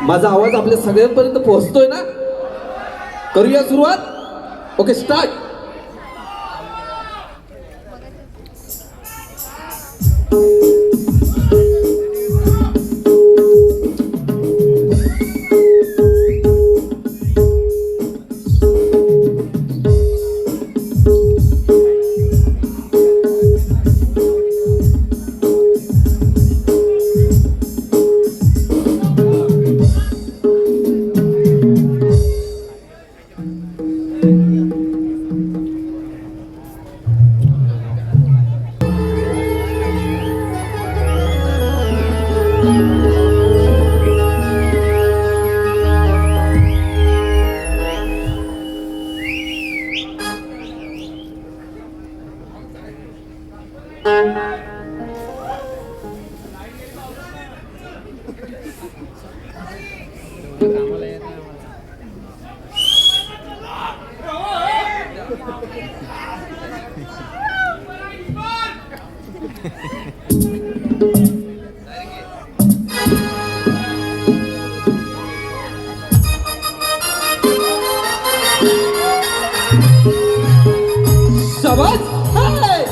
माझा आवाज आपल्या सगळ्यांपर्यंत पोहोचतोय ना? करूया सुरुवात. Okay, start. शाबास. हाय.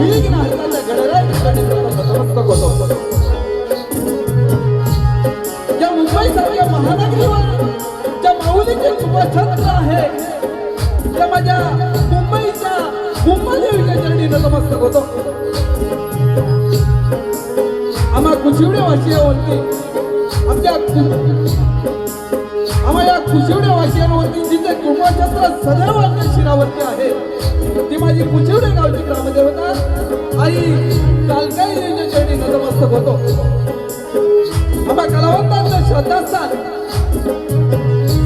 विघ्न हरताच्या गणरायाची नतमस्तक होतो. या मुंबईसारख्या महानगरीवर ज्या माऊलीचे शुभछत्र आहे त्या माझ्या मुंबईच्या मुंबईदेवीच्या चरणी नतमस्तक होतो. आम्हा कुशिवडे वासियांवरती आम्हा या कुशिवडे वासियांवरती जिथे कुंभछत्र सदैव आपल्या शिरावरती आहे ती माझी कुशिवडे गावची ग्रामदेवता आई कालकाई देवीच्या चरणी नतमस्तक होतो. आम्हा कलावंतांचं श्रद्धास्थान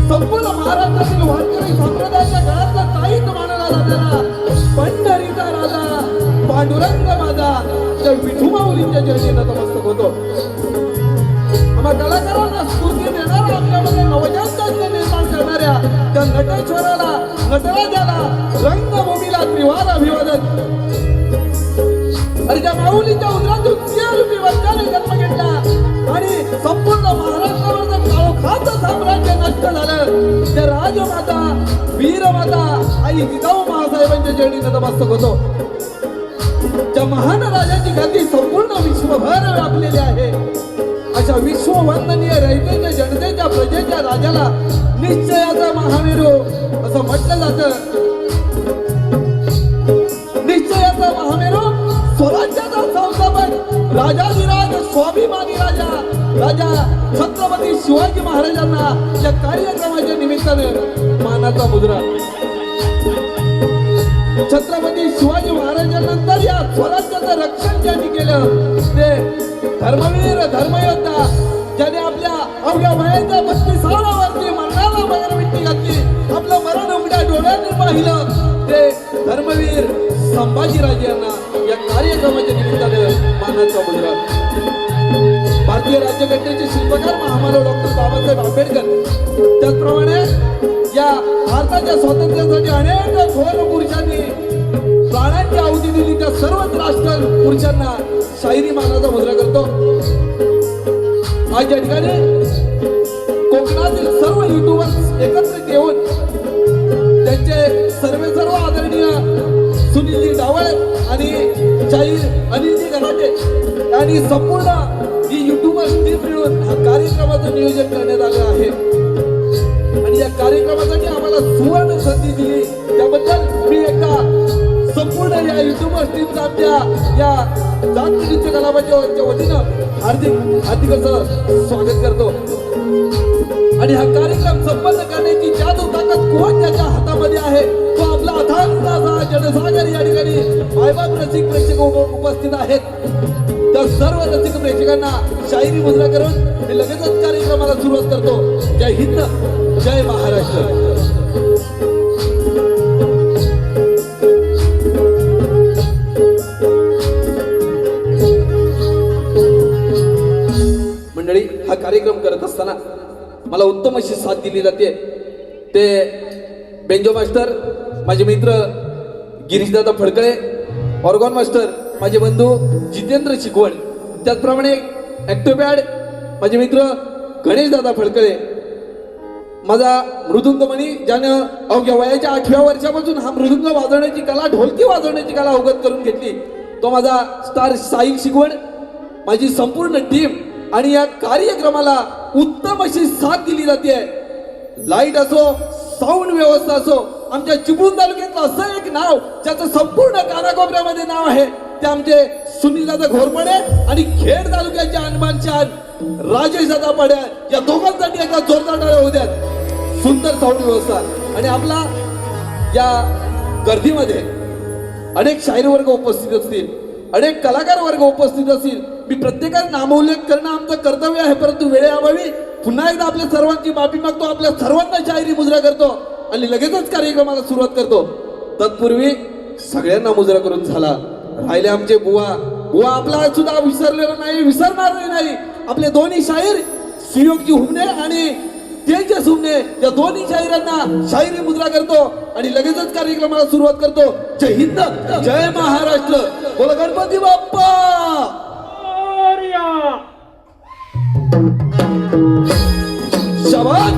संपूर्ण महाराष्ट्रातील वारकरी संप्रदायाच्या घरातला ताईत मानला जाणारा पंढरीचा राजा पांडुरंग माझा त्या विठू माऊलींच्या चरणी नतमस्तक होतो. आम्हा कलाकारांना स्फूर्ती देणारा आपल्यामध्ये नवजात निर्माण करणाऱ्या त्या नटेश्वराला नटराजाला रंगभूमीला त्रिवार अभिवादन. अरे त्या माऊलीच्या उदरातून सिंहरूपी वंशाने जन्म घेतला आणि संपूर्ण महाराष्ट्रावरचं काळोखाचं साम्राज्य नष्ट झालं त्या राजमाता वीरमाता आई जिजाऊ महासाहेबांच्या चरणी नतमस्तक होतो. त्या महान राजाची ख्याती संपूर्ण विश्वभर व्यापलेली आहे. अशा विश्ववंदनीय रयतेच्या जनतेच्या प्रजेच्या राजाला निश्चयाचा महामेरू असं म्हटलं जातं. निश्चयाचा महामेरू स्वराज्याचा संस्थापक राजाधिराज स्वाभिमानी राजा छत्रपती शिवाजी महाराजांना या कार्यक्रमाच्या निमित्तानं मानाचा मुद्रा. छत्रपती शिवाजी महाराजांनंतर या स्वराज्याचं रक्षण ज्यांनी केलं ते धर्मवीर धर्मयोद्धा ज्याने आपल्या अवघ्या वयाच्या 32व्या वर्षी मरणाला मगरमिट्टी घातली आपलं मरण उघड्या डोळ्यांनी पाहिलं ते धर्मवीर संभाजीराजे यांना या कार्यक्रमाच्या निमित्तानं मानाचा मुद्रा. भारतीय राज्यघटनेचे शिल्पकार महामानव डॉक्टर बाबासाहेब आंबेडकर त्याचप्रमाणे या भारताच्या स्वातंत्र्यासाठी अनेक थोर पुरुषांनी प्राणांची आहुती दिली त्या सर्वच राष्ट्र पुरुषांना शाहिरी मानाचा मुद्रा करतो. आज या ठिकाणी कोकणातील सर्व युट्यूबर्स एकत्रित येऊन त्यांचे सर्व आदरणीय सुनीलजी डावळे आणि शाहीर अनिलजी गराटे आणि संपूर्ण ही युट्यूबर्स टीम मिळून हा कार्यक्रमाचं नियोजन करण्यात आलं आहे आणि या कार्यक्रमासाठी आम्हाला सुवर्ण संधी दिली त्याबद्दल मी एकदा संपूर्ण या युट्यूबर्स टीमचा आमच्या या जागतिक नृत्य कलावंतांच्या वतीनं हार्दिक असं स्वागत करतो. आणि हा कार्यक्रम संपन्न करण्याची जादू ताकद कोण ज्याच्या हातामध्ये आहे तो आपला अथांग असा जनसागर या ठिकाणी मायबाप रसिक प्रेक्षक उपस्थित आहेत. त्या सर्व रसिक प्रेक्षकांना शाहिरी मुद्रा करून मी लगेचच कार्यक्रमाला सुरुवात करतो. जय हिंद, जय महाराष्ट्र. मंडळी, हा कार्यक्रम करत असताना मला उत्तम अशी साथ दिली जाते ते बेंजो मास्टर माझे मित्र गिरीशदादा फडकळे, ऑर्गॉन मास्टर माझे बंधू जितेंद्र शिकवण, त्याचप्रमाणे ॲक्टोपॅड माझे मित्र गणेशदादा फडकळे, माझा मृदुंगमणी ज्यानं अवघ्या वयाच्या 8व्या वर्षापासून हा मृदुंग वाजवण्याची कला ढोलकी वाजवण्याची कला अवगत करून घेतली तो माझा स्टार साहिल शिकवण, माझी संपूर्ण टीम. आणि या कार्यक्रमाला उत्तम अशी साथ दिली जाते. लाईट असो, साऊंड व्यवस्था असो, आमच्या चिपळूण तालुक्यातलं असं एक नाव ज्याचं संपूर्ण कानाकोपऱ्यामध्ये नाव आहे ते आमचे सुनीलदादा घोरपडे आणि खेड तालुक्याचे हनुमान शान राजेशदादा पड्याळ या दोघांसाठी एका जोरदार टाळ्या होऊ द्यात. सुंदर साऊंड व्यवस्था आणि आपला या गर्दीमध्ये अनेक शाहीर वर्ग उपस्थित असतील, अनेक कलाकार वर्ग उपस्थित असतील. मी प्रत्येकाचा नामोल्लेख करणं आमचं कर्तव्य आहे, परंतु वेळेअभावी पुन्हा एकदा आपल्या सर्वांची माफी मागतो. आपल्या सर्वांना शाहिरी मुद्रा करतो आणि लगेचच कार्यक्रमाला सुरुवात करतो. तत्पूर्वी सगळ्यांना मुद्रा करून झाला. राहिले आमचे बुवा आपला सुद्धा विसरलेला नाही, विसरणार नाही. आपले दोन्ही शाहीर सुयोगजी हुमणे आणि तेजस हुमणे या दोन्ही शाहिरांना शाहिरी मुद्रा करतो आणि लगेचच कार्यक्रमाला सुरुवात करतो. जय हिंद, जय महाराष्ट्र, बोला गणपती बाप्पा. शाबास.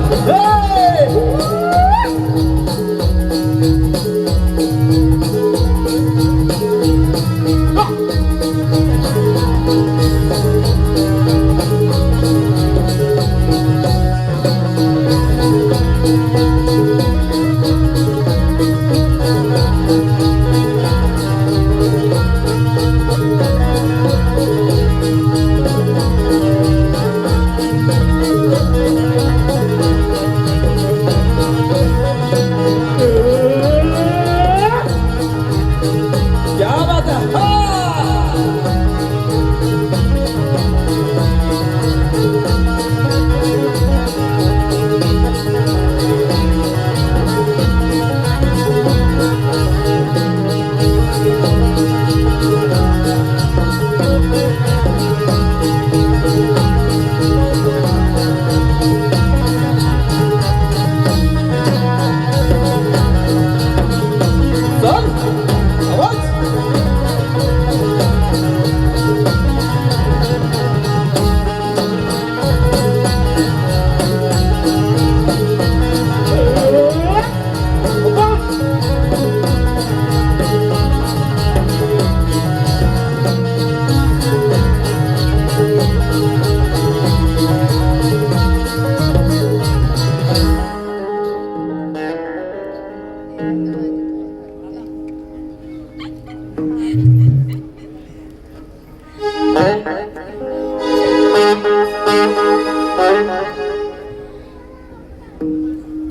क्या बात है हा!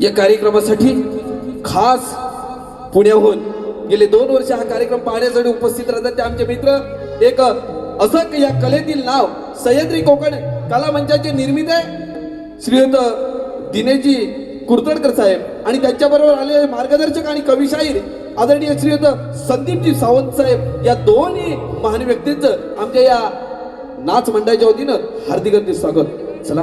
या कार्यक्रमासाठी खास पुण्याहून गेले 2 वर्ष हा कार्यक्रम पाहण्यासाठी उपस्थित राहतात ते आमचे मित्र एक असंक या कलेतील नाव सह्याद्री कोकण कला मंचाची निर्मिती श्रीयुत दिनेशजी कुर्तडकर साहेब आणि त्यांच्याबरोबर आलेले मार्गदर्शक आणि कविशाहीर आदरणीय श्रीयुत संदीपजी सावंत साहेब या दोन्ही महान व्यक्तींचं आमच्या या नाच मंडळाच्या वतीनं हार्दिक हार्दिक स्वागत. चला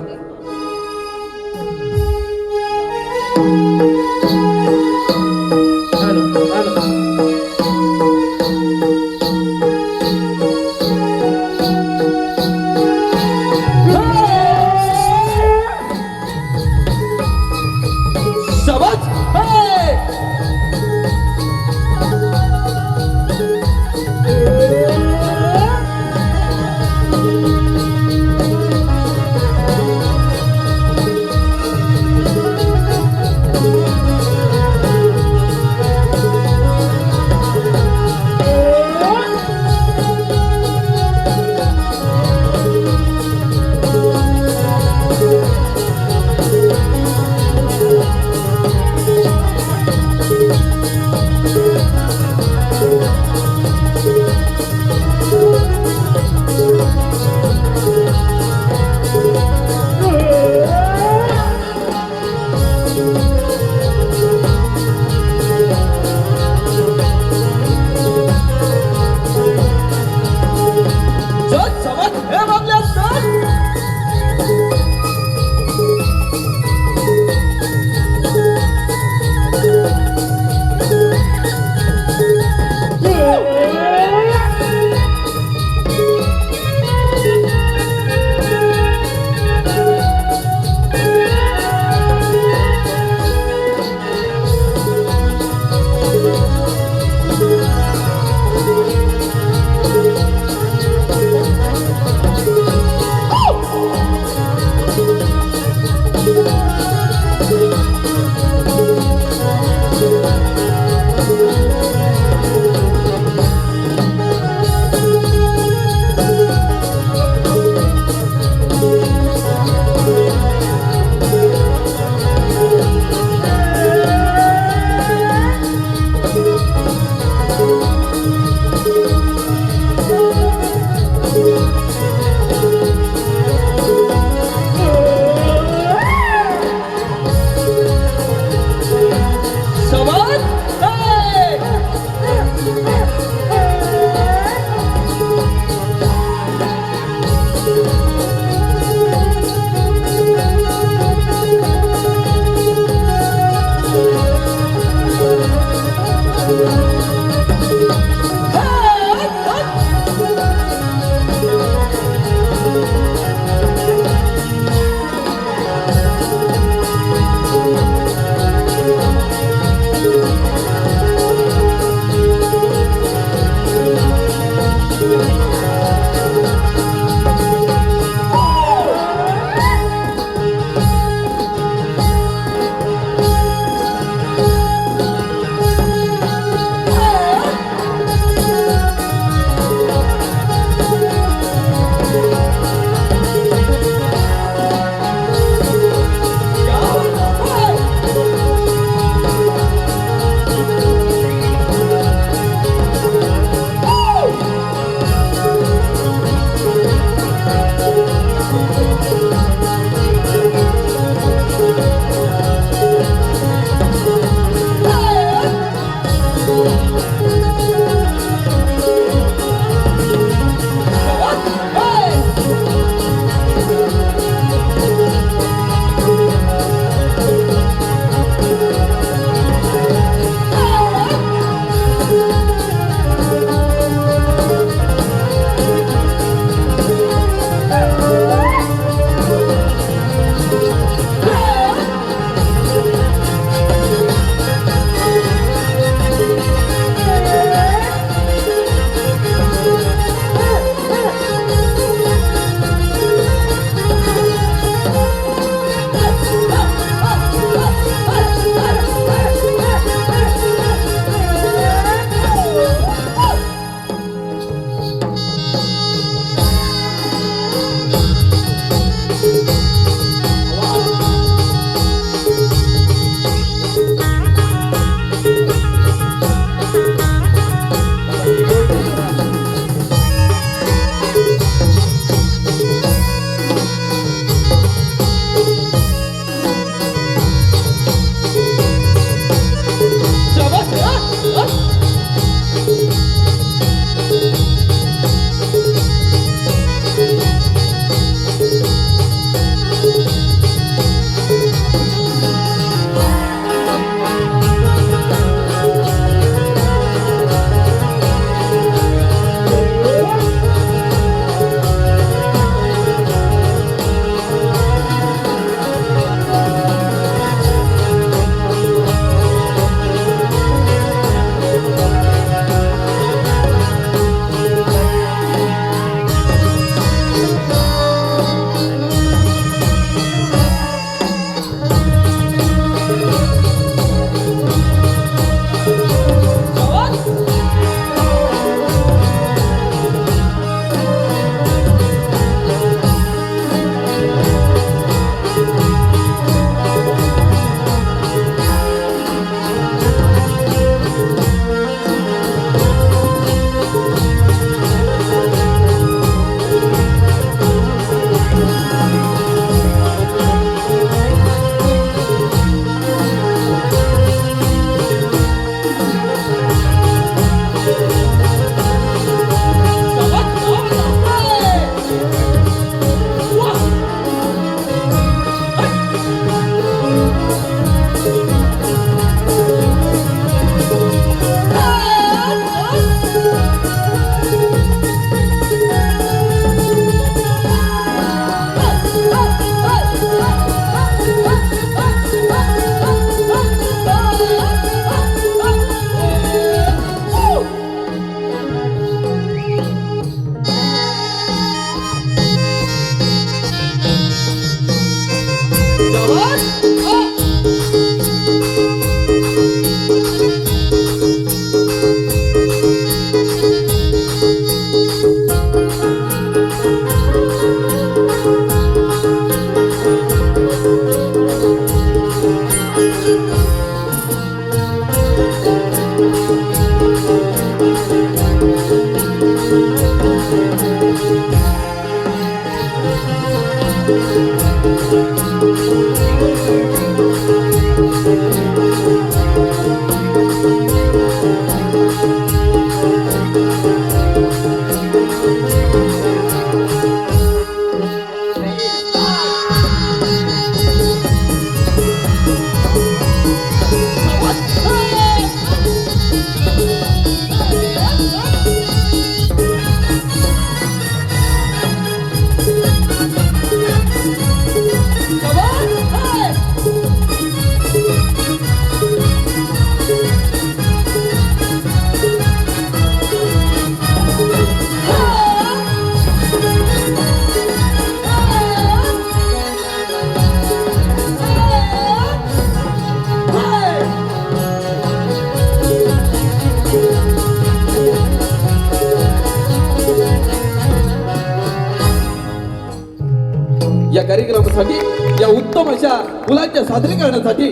या कार्यक्रमासाठी, या उत्तम अशा मुलांच्या सादरीकरणासाठी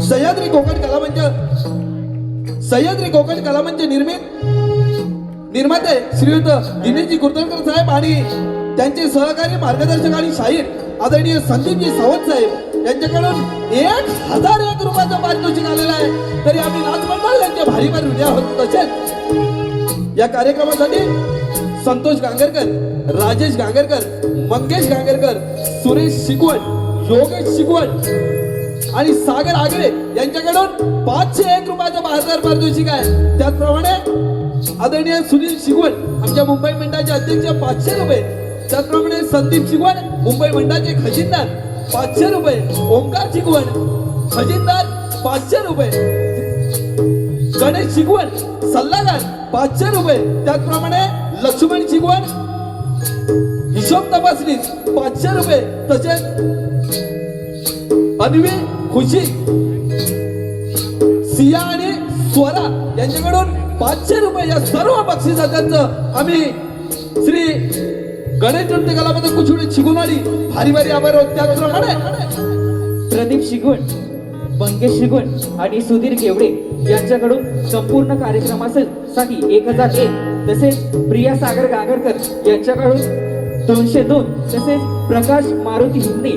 सह्याद्री कोकण कला मंच निर्माते श्रीयुत दिनेशजी कुर्तनकर साहेब आणि त्यांचे सहकारी मार्गदर्शक आणि शाहीर आदरणीय संदीपजी सावंत साहेब यांच्याकडून 1001 रुपयाचं पारितोषिक आलेलं आहे. तरी आम्ही नाचमंडळ यांचे भारी भारी ऋणी आहोत. तसेच या कार्यक्रमासाठी संतोष गांगरकर, राजेश गांगरकर, मंगेश गांगरकर, सुरेश शिकवण, योगेश शिकवण आणि सागर आगळे यांच्याकडून 501 रुपयाचं बहादर पारितोषिक आहे. त्याचप्रमाणे आदरणीय सुनील शिकवण आमच्या मुंबई मंडळाचे अध्यक्ष 500 रुपये. त्याचप्रमाणे संदीप शिकवण मुंबई मंडळाचे खजिनदार 500 रुपये. ओंकार शिकवण खजिनदार 500 रुपये. गणेश शिकवण सल्लागार 500 रुपये. त्याचप्रमाणे लक्ष्मण शिकवण हिशोब तपासणी 500 रुपये. तसेच अन्वी, खुशी, सिया आणि स्वरा यांच्याकडून 500 रुपये या सर्व बक्षिसाचं आम्ही श्री गणेश नृत्य कलापद कुचुडी शिकवणारी भारी भारी आभार आहोत. त्याचप्रमाणे प्रदीप शिगवण, मंगेश शिगवण आणि सुधीर केवडे यांच्याकडून संपूर्ण कार्यक्रमासाठी 1001. तसेच प्रिया सागर गागरकर यांच्याकडून 202. तसेच प्रकाश मारुती हिंगणे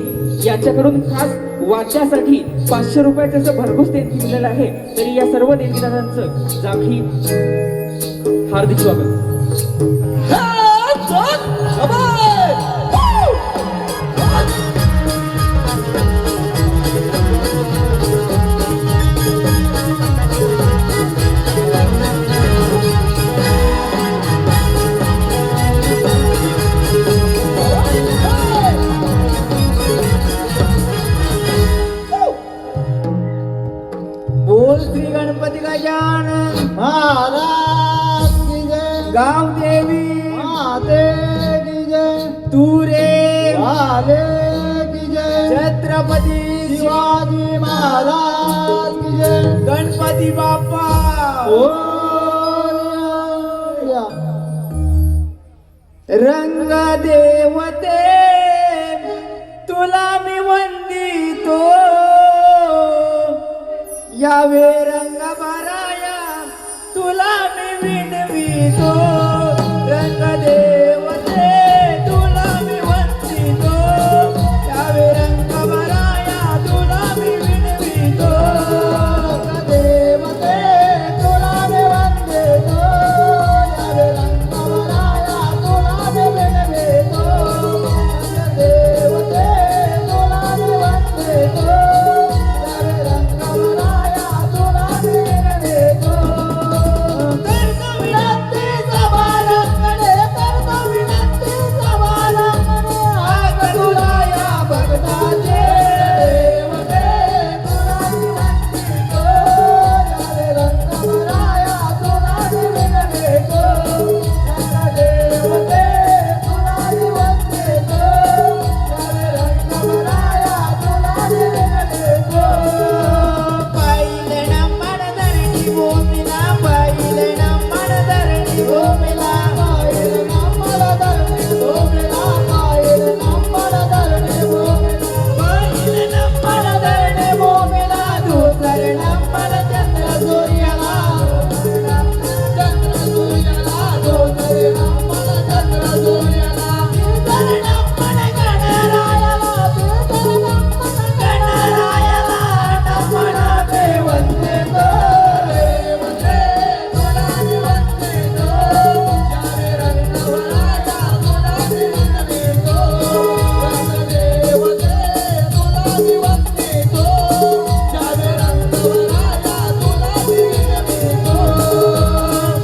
यांच्याकडून खास वाच्यासाठी 500 रुपयाचं असं भरघोस देणगी दिलेलं आहे. तरी या सर्व देणगीदारांचं जाखी हार्दिक स्वागत. बोल श्री गणपती गजानन महाराज की जय. गाव देवी माते की जय. तुरे आले की जय. छत्रपती शिवाजी महाराज की जय. गणपती बाप्पा रंग देवते तुला मी वंदितो. यावे रंग भराया तुला मी विनवितो. रंग देवते तुला मी वंदितो. यावे रंग भराया तुला मी विनवितो. रंग देवते तुला मी वंदितो. यावे रंग भराया तुला मी विनवितो. रंग देवते तुला मी वंदितो. यावे रंग भराया तुला मी विनवितो. करतो विनंतीचा बालकडे, करतो विनंतीचा बालकडे. आग तुला या भक्ताचे देवते तुला मी वंदितो. यावे रंग भराया तुला मी विनवितो. रंग देवते तुला मी वंदितो. यावे रंग भराया तुला मी विनवितो. पाहिले नंबर धरणी भूमीला, पाहिले नंबर धरणी भूमीला, पाहिले नंबर धरणी भूमीला, पाहिले नंबर धरणी भूमीला, पाहिले नंबर धरणी भूमीला. दुसर नंबर चंद्र सूर्याला, चंद्र सूर्याला, दुसर नंबर चंद्र सूर्याला. तिसर नंबर गणरायाला, तिसर नंबर गणरायाला. नमना मी वंदितो. देवते तुला मी वंदितो. यावे रंग भराया तुला मी विनवितो. रंग देवते तुला मी वंदितो. यावे रंग भराया तुला मी विनवितो.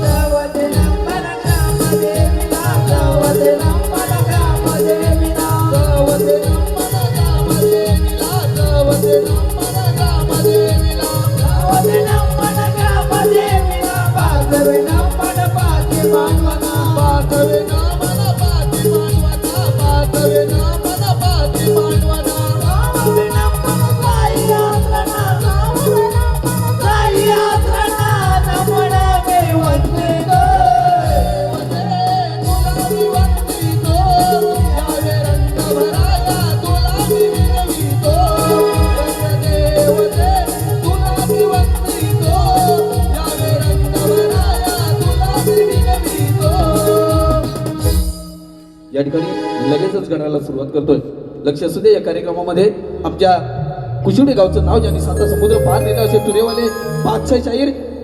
सावध नंबर ग्रामदेवीला, सावध नंबर ग्रामदेवीला, सावध नंबर ग्रामदेवीला, सावध नंबर ग्रामदेवीला, सावध नंबर ग्रामदेवीला. पाचवे नंबर पाची मानवना, पाचवे नंबर पाची मानवना, पाचवे नंबर पाची मानवना. सावध नंबर साई यात्रणा, सावध नंबर साई यात्रणा. नमना मी वंदितो. देवते तुला मी वंदितो. यावे रंग भराया या ठिकाणी लगेचच गणाला सुरुवात करतोय. लक्ष असू दे, या कार्यक्रमामध्ये आमच्या कुशिवडे गावचं नाव ज्यांनी साता समुद्र पार नेलं असे तुरेवाले बादशाह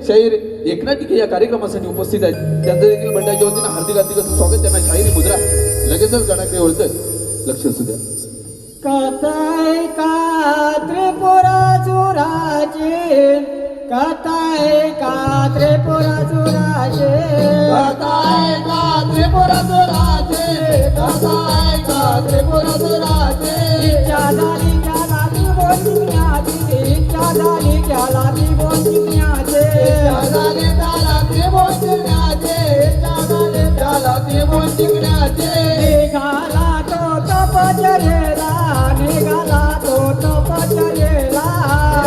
शाहीर एकनाथ टिके या कार्यक्रमासाठी उपस्थित आहेत. त्यांचं देखील मंडळाच्या वतीनं हार्दिक असं स्वागत. त्यांना शाहिरी मुद्रा लगेचच गणाकडे ओळखतोय. लक्ष असू द्या. कथाय का त्रिपुरासुराचे, कथाय का त्रिपुरासुराचे, कथाय का त्रिपुरासुराचे, कथाय का त्रिपुरासुराचे. इच्छा झाली त्याला ती बोलण्याची, इच्छा झाली त्याला ती बोलण्याचे, इच्छा झाली त्याला ती बोलण्याचे, इच्छा झाली त्याला ती बोलण्याचे. निघाला तो तपश्चर्येला, निघाला तो तपश्चर्येला,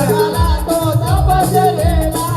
निघाला तो तपश्चर्येला,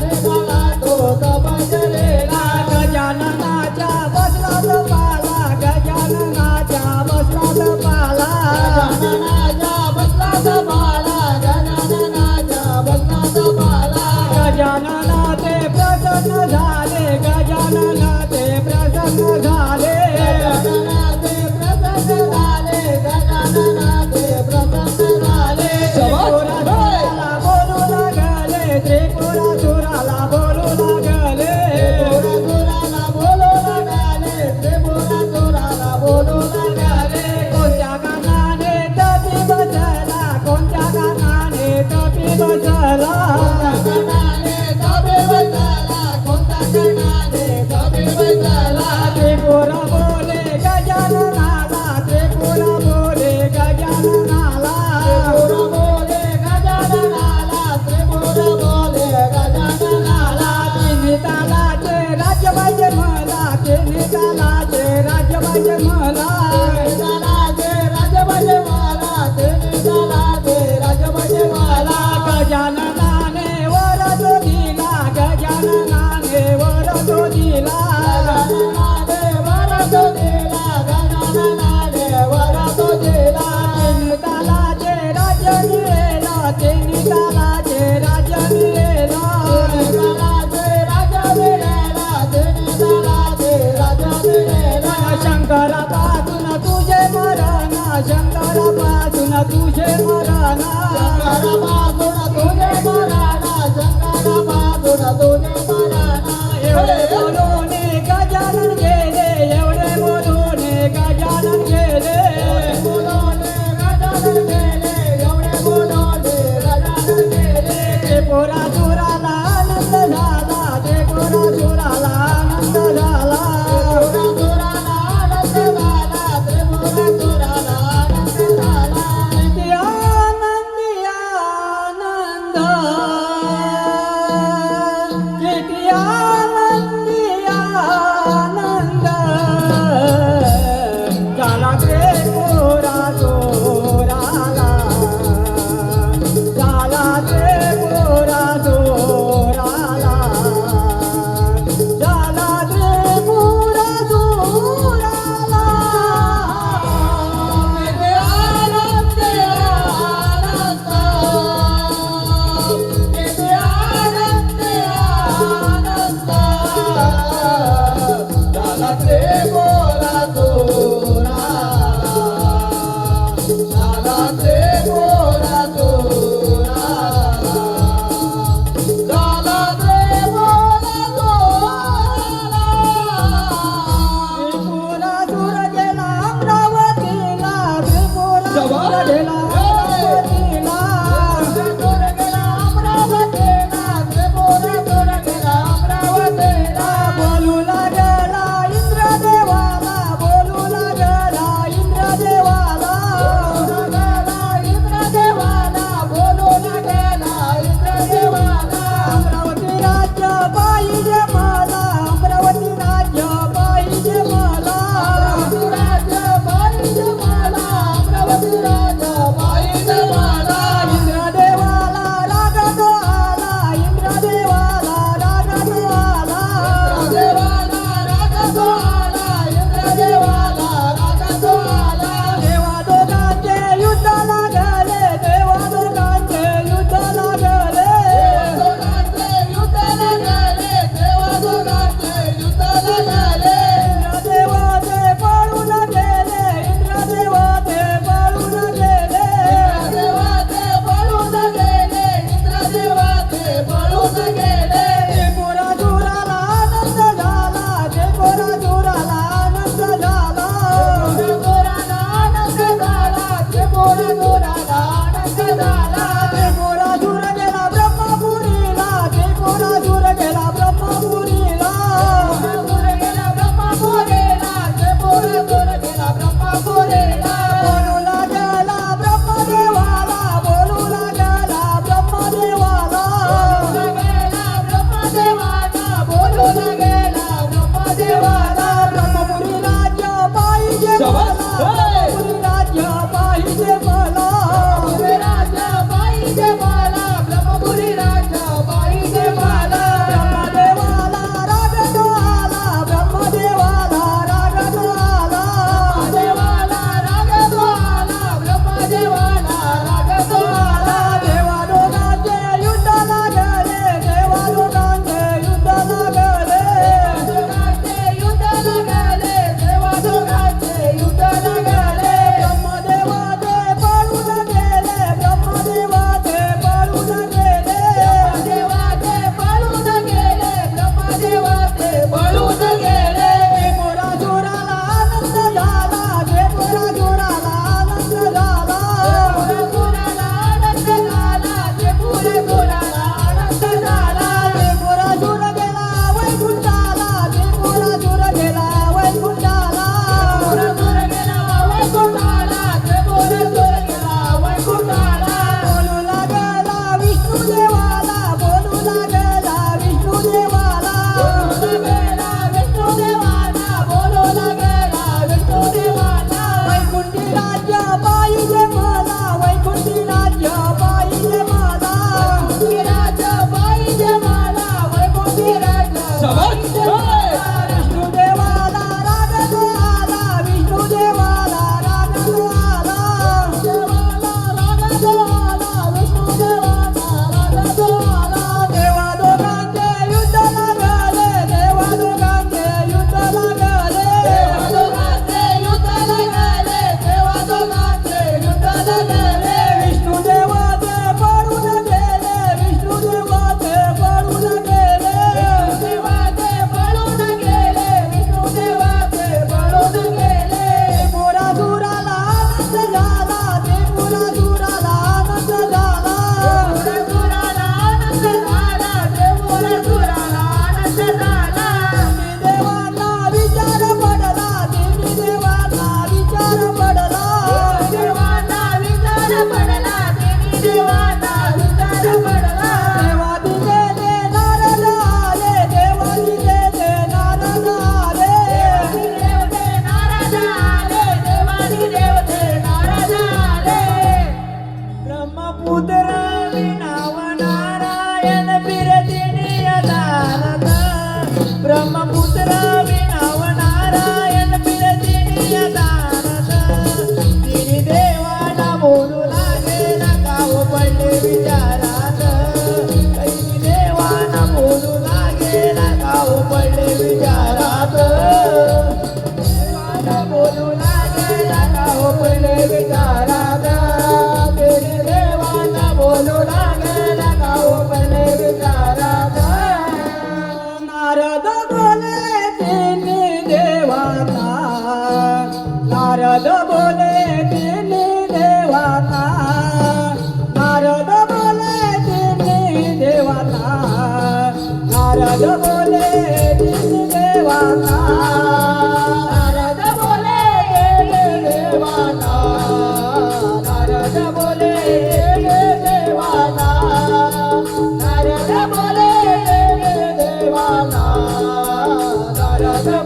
निघाला तो तपश्चर्येला. गजाननाच्या बसलात पाला, गजाननाच्या बसलात पाला, गजाननाच्या बसलात पाला, गजाननाच्या बसलात पाला. गजानना ते प्रसन्न झाले, गजानना ते प्रसन्न झाले, गजानना ते प्रसन्न झाले, गजानना ते प्रसन्न झाले. त्रिपुरासुराला बोलू लागले, त्रिपुरासुराला बोलू लागले, त्रिपुरासुराला बोलू लागले, त्रिपुरासुराला बोलू लागले. कोणत्या कानाने तपी बसला, कोणत्या कानाने तपी बसला, कोणत्या कानाने तपी बसला, कोणत्या कानाने तपी बसला. त्रिपुरा बोले गजाननाला, त्रिपुरा बोले गजाननाला, त्रिपुरा बोले गजाननाला, त्रिपुरा बोले गजाननाला. तिन्ही तालाचे राज्य पाहिजे मला, तिन्ही तालाचे राज्य पाहिजे मला, तिन्ही तालाचे राज्य पाहिजे मला, तिन्ही तालाचे राज्य पाहिजे मला. गजाननाने वर तो दिला, गजाननाने वर तो दिला, गजाननाने वर तो दिला, गजाननाने वर तो दिला. तिन्ही तालाचे राज्य मिळेला, तिन्ही तालाचे राज्य मिळेला, तिन्ही तालाचे राज्य मिळेला, तिन्ही तालाचे राज्य मिळेला. शंकरापासून तुझे मरण, शंकरापासून तुझे मरण, शंकरापासून तुझे मरण, शंकरापासून तुझे मरण. एवढे बोलून गजानन गेले, एवढे बोलून गजानन गेले, एवढे बोलून गजानन गेले, एवढे बोलून गजानन गेले. त्रिपुरासुराला आनंद झाला, त्रिपुरासुराला आनंद झाला, त्रिपुरासुराला आनंद झाला, त्रिपुरासुराला आनंद झाला. किती आनंदी आनंद, किती आनंदी आनंद झाला त्रिपुरासुराला, झाला त्रिपुरासुराला, झाला त्रिपुरासुराला. किती आनंद आनंद, किती आनंद आनंद झाला त्रिपुरासुराला, झाला त्रिपुरासुराला, झाला त्रिपुरासुराला. त्रिपुरासुर गेला अमरावतीला, त्रिपुरासुर गेला अमरावतीला, त्रिपुरासुर गेला अमरावतीला, त्रिपुरासुर गेला अमरावतीला. बोलू लागला इंद्रदेवा,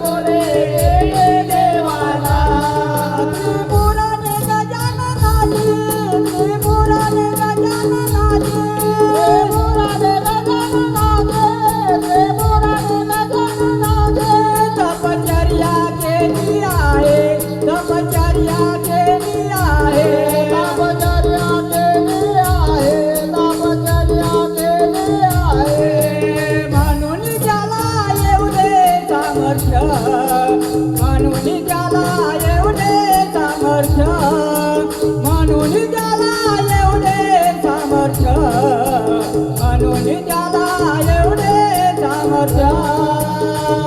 बोले देवाला त्रिपुराने गजाननाची त्रिपुराने गजाननाची त्रिपुराने गजाननाची तपचर्या केली आहे तपचर्या केली आहे तपचर्या केली आहे तपचर्या केली आहे म्हणून त्याला एवढे सामर्थ्य म्हणून त्याला एवढे सामर्थ्य म्हणून त्याला एवढे सामर्थ्य म्हणून त्याला एवढे सामर्थ्य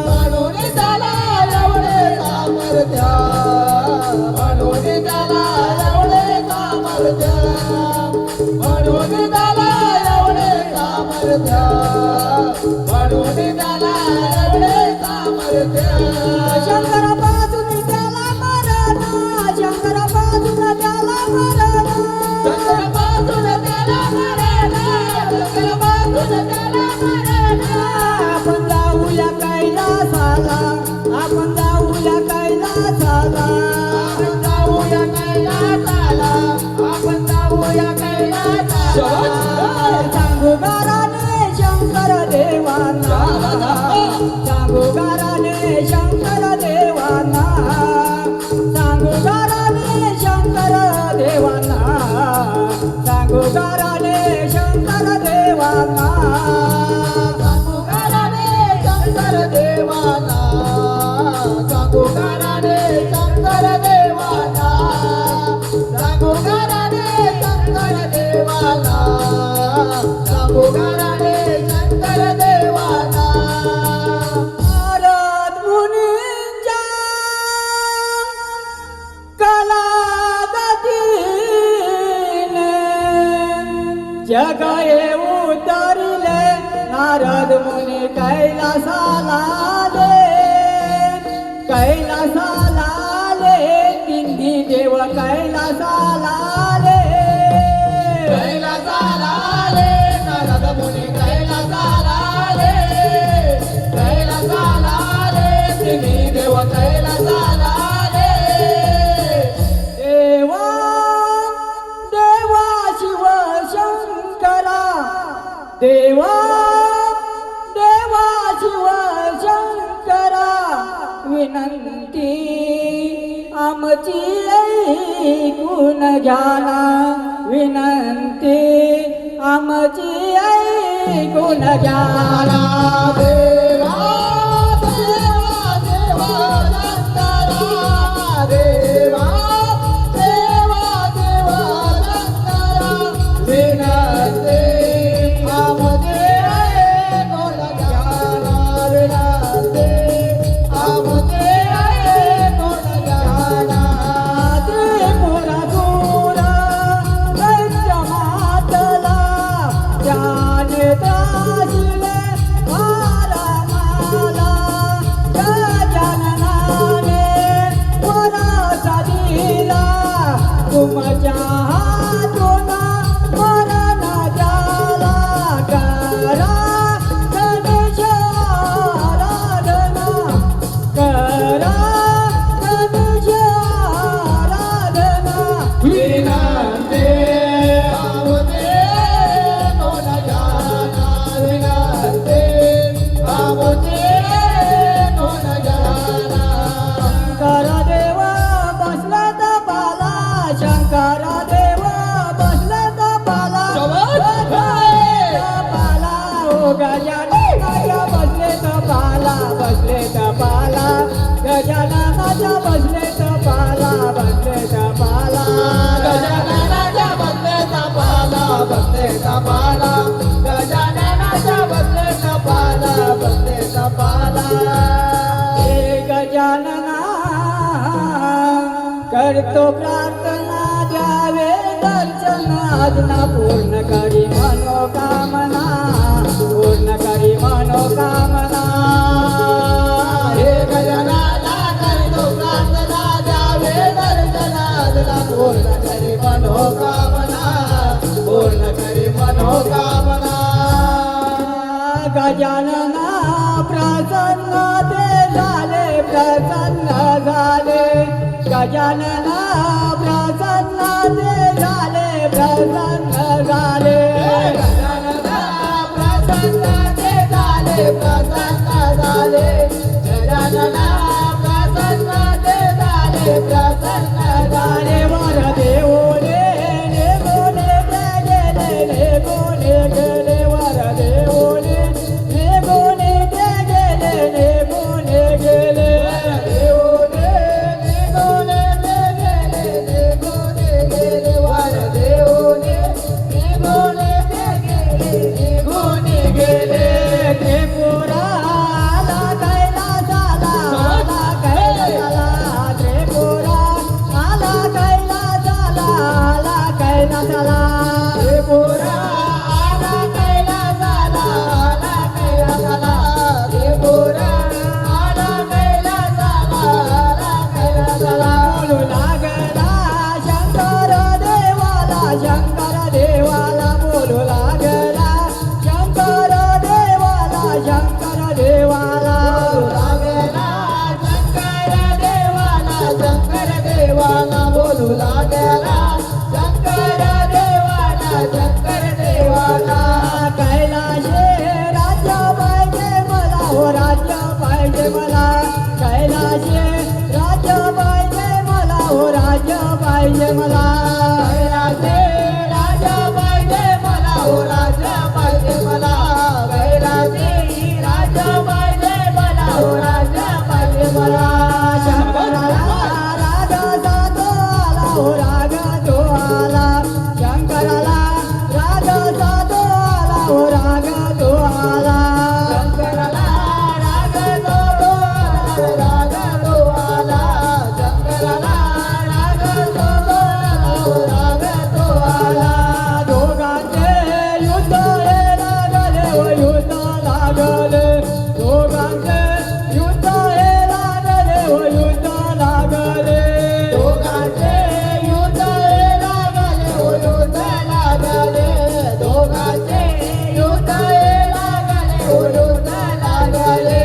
म्हणून त्याला एवढे सामर्थ्य म्हणून त्याला एवढे सामर्थ्य म्हणून त्याला एवढे सामर्थ्य म्हणून त्याला एवढे सामर्थ्य शंकरापासून त्याला मरण शंकरापासून त्याला मरण शंकरापासून त्याला मरण शंकरापासून त्याला मरण आपण जाऊया कैलासाला आपण जाऊया कैलासाला आपण जाऊया कैलासाला आपण जाऊया कैलासाला सांगू गाराने शंकर देवांना सांगू गाराने शंकर देवांना सांगू गाराने शंकर देवांना सांगू गाराने शंकर देवांना सांगू गाराने शंकर देवांना सांगू गाराने शंकर देवांना सांगू गाराने शंकर देवांना सांगू गाराने शंकर देवांना नारद मुनींच्या कलागतीने जग उतरले नारद मुनी कैलासाला आले तिन्ही देव कैलासाला आले नारद मुनी कैलासाला आले तिन्ही देव कैलासाला देवा देवा शिव शंकरा देवा देवा शिव शंकरा विनंती आमची ऐकून घ्याना विनंती आमची ऐकून घ्याना देवा देवा देवा शंकरा देवा देवा देवा शंकरा विनंती आमची ऐकून घ्याना विनंती आमची ऐकून घ्याना त्रिपुरासुर दैत्यमातला त्याने त्रासिले माला गजाननाने वराचा दिला तुमच्या हातून मरण झाला करा गणेश आराधना करा गणेश आराधना विनंती आमचे कोण जाना विनंती आमचे कोण जाना शंकर देवा बसला तपाला शंकर देवा बसला तपाला तपाला ओ गजाननाच्या बसले तपाला गजाननाच्या बसले तपाला गजाननाच्या बसले तपाला गजाननाच्या बसले तपाला हे गजानना करतो प्रार्थना द्यावे दर्शन आजना पूर्ण करी मनोकामना पूर्ण करी मनोकामना हे गजानना करतो प्रार्थना द्यावे दर्शन आजना पूर्ण करी मनोकामना पूर्ण करी मनोकामना गजानना प्रसन्न ते झाले प्रसन्न झाले गजानना प्रसन्न झाले प्रसन्न झाले गजानना प्रसन्न झाले प्रसन्न झाले गजानना प्रसन्न झाले प्रसन्न झाले वर देवोले गोले गेले गोले गेले वर देवोले गोले गेले गोले गेले देवोले गोले गेले गोले गेले वर देवोले गोले गेले गोले गेले त्रिपुरा आला कैलासाला आला कैलासाला त्रिपुरा आला कैलासाला आला कैलासाला त्रिपुरा आला कैलासाला आला कैलासाला त्रिपुरा आला कैलासाला आला कैलासाला बोलू लागला शंकर देवाला शंकर देवाला बोलू लागला शंकर देवाला शंकर देवाला लागला शंकर देवाला शंकर देवाला बोलू लागला शंकर देवाला शंकर देवाला कैलाशे राज्य पाहिजे मला हो राज्य पाहिजे मला कैलाशे राज्य पाहिजे मला हो राज्य पाहिजे मला कैलाशे राज्य पाहिजे मला हो राज्य पाहिजे मला कैलाशे राज्य पाहिजे मला हो राज्य पाहिजे मला शंकराला राग साधो आला हो राग तो आला शंकराला राग साधो आला हो राग तो आला शंकराला राग साधो आला राग तो आला शंकराला राग साधो आला हो राग तो आला दोघांचे युद्ध हे लागले हो युद्ध लागले दोघांचे युद्ध हे लागले हो युद्ध लागले दोघांचे युद्ध हे लागले हो युद्ध लागले दोघांचे युद्ध हे लागले हो युद्ध लागले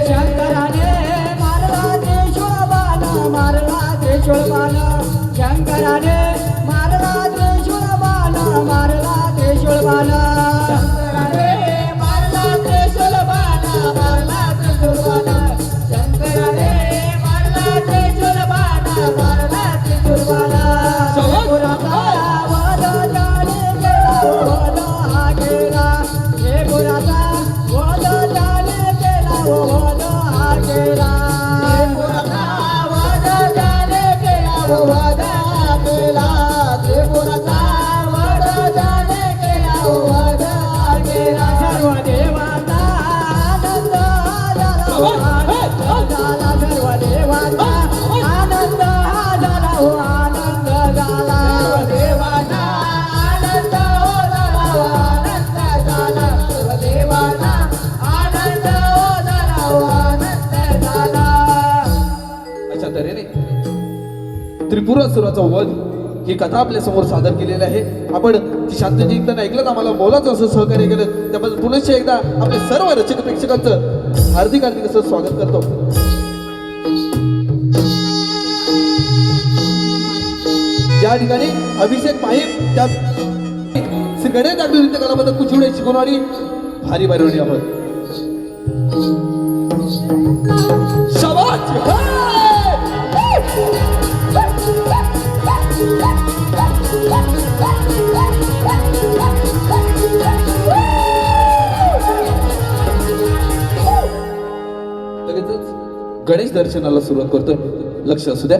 शंकराने मारला त्रिशूळ बाण मारला त्रिशूळ बाण शंकराने मारला त्रिशूळ बाण मारला त्रिशूळ बाण शंकराने मारला त्रिशूळ बाण मारला त्रिशूळ बाण शंकराने मारला त्रिशूळ बाण मारला त्रिशूळ बाण त्रिपुराचा वध त्याने केला वध हा केला त्रिपुराचा वध त्याने केला वध हा केला त्रिपुराचा वध त्याने केला वध हा केला त्रिपुराचा वध त्याने केला वध हा केला सर्व देवाचा आनंद झाला हो आनंद झाला सर्व देवाचा आनंद झाला हो आनंद झाला सर्व देवाचा आनंद हो झाला हो आनंद झाला सर्व देवाचा आनंद हो झाला हो आनंद झाला अशा तऱ्हेने त्रिपुरासुराचा वध ही कथा आपल्या समोर सादर केलेली आहे. आपण ती शांतजी एकदा ऐकलं आम्हाला बोलायचं असं सहकार्य केलं त्याबद्दल पुनश्च एकदा आपल्या सर्व रसिक प्रेक्षकांचं हार्दिक हार्दिक असं स्वागत करतो. ज्या ठिकाणी अभिषेक माहीम त्या श्री गणेश नाट्य नृत्य कलाबद्दल कुचिवडे शिकवणारी भारी भारी आपण शाबाश लगेचच गणेश दर्शनाला सुरुवात करतोय. लक्ष असू द्या.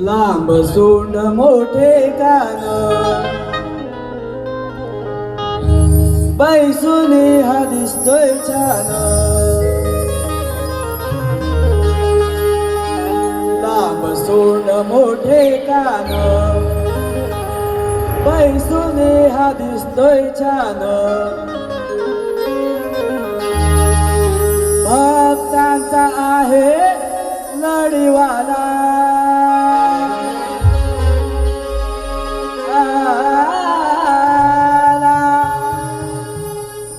लांब सोंड मोठे कान बैसुनी हा दिसतोय छान लांब सोंड मोठे कान बैसुनी हा दिसतोय छान भक्तांचा आहे लढीवाला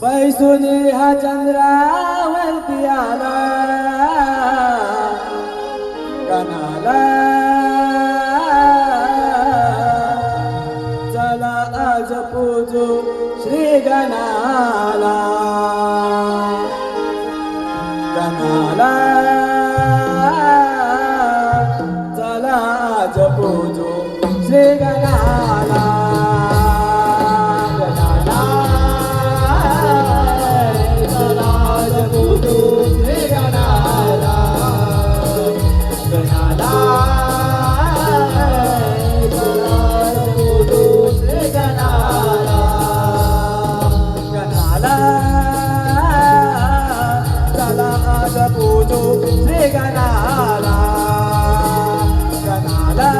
बैसुनी हा चंद्रावरती गणाला चला आज पूजू श्री गणाला गणाला चला आज पूजू श्री गणाला गणाला चला आज पूजू श्री गणाला गणाला चला आज पूजू श्री गणाला गणाला चला आज पूजू श्री गणाला गणाला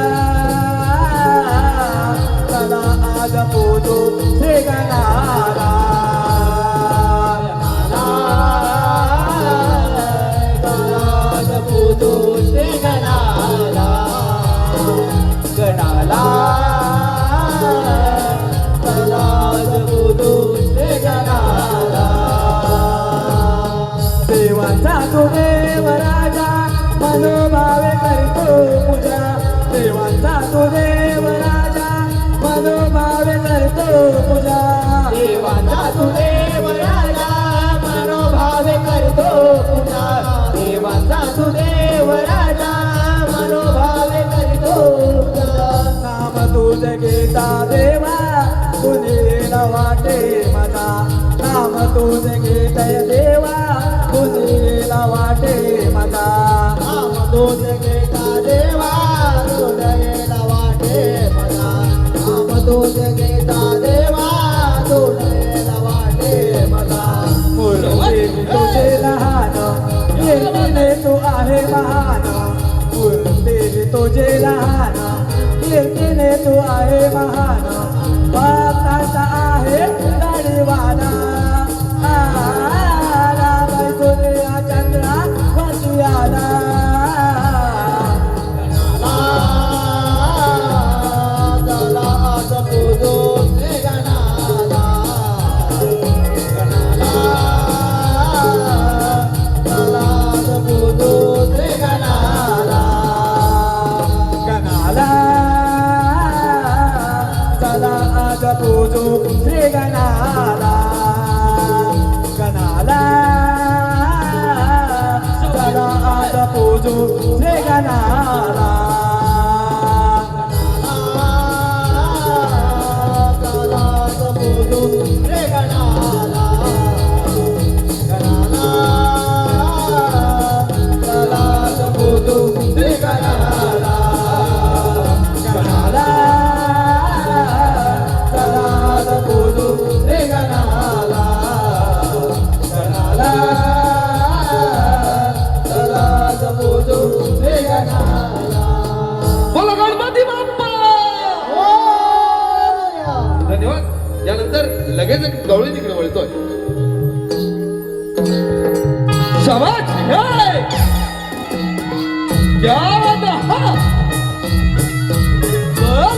चला आज पूजू श्री गणाला चला आज पूजू श्री गणाला गणाला चला आज पूजू श्री गणाला देवाचा तो देव राजा मनोभावे करतो पूजा देवाचा तो देव राजा मनोभावे करतो पूजा देवाचा तो देव राजा मनोभावे करतो पूजा देवाचा तो देव राजा मनोभावे करतो पूजा नाम तुझ घेता देवा तुझेला वाटे माझा नाम तुझ घेता देवा तुझेला वाटे माझा नाम तुझ घेता देवा तुझेला वाटे माझा नाम तुझ घेता देवा तुझेला वाटे माझा मूर्ती तुझे लहान कीर्तीने तू आहे महान मूर्ती तुझे लहान कीर्तीने तू आहे महान भक्ताचा आहे लाडीवाला आला बैसुल्या चंद्रा वशी आला चला आज पूजू श्री गणाला गणाला चला आज पूजू श्री गणाला गणाला चला आज पूजू श्री गणाला गणाला चला आज पूजू श्री गणाला चला आज पूजू श्री गणाला गणाला चला आज पूजू श्री गणाला गणाला चला आज पूजू श्री गणाला गणाला चला आज पूजू श्री गणाला बोला गणपती बाप्पा. धन्यवाद. यानंतर लगेच एक गवळी तिकडे वळतोय. शाबाश. हे! क्या बात है. हा. बस.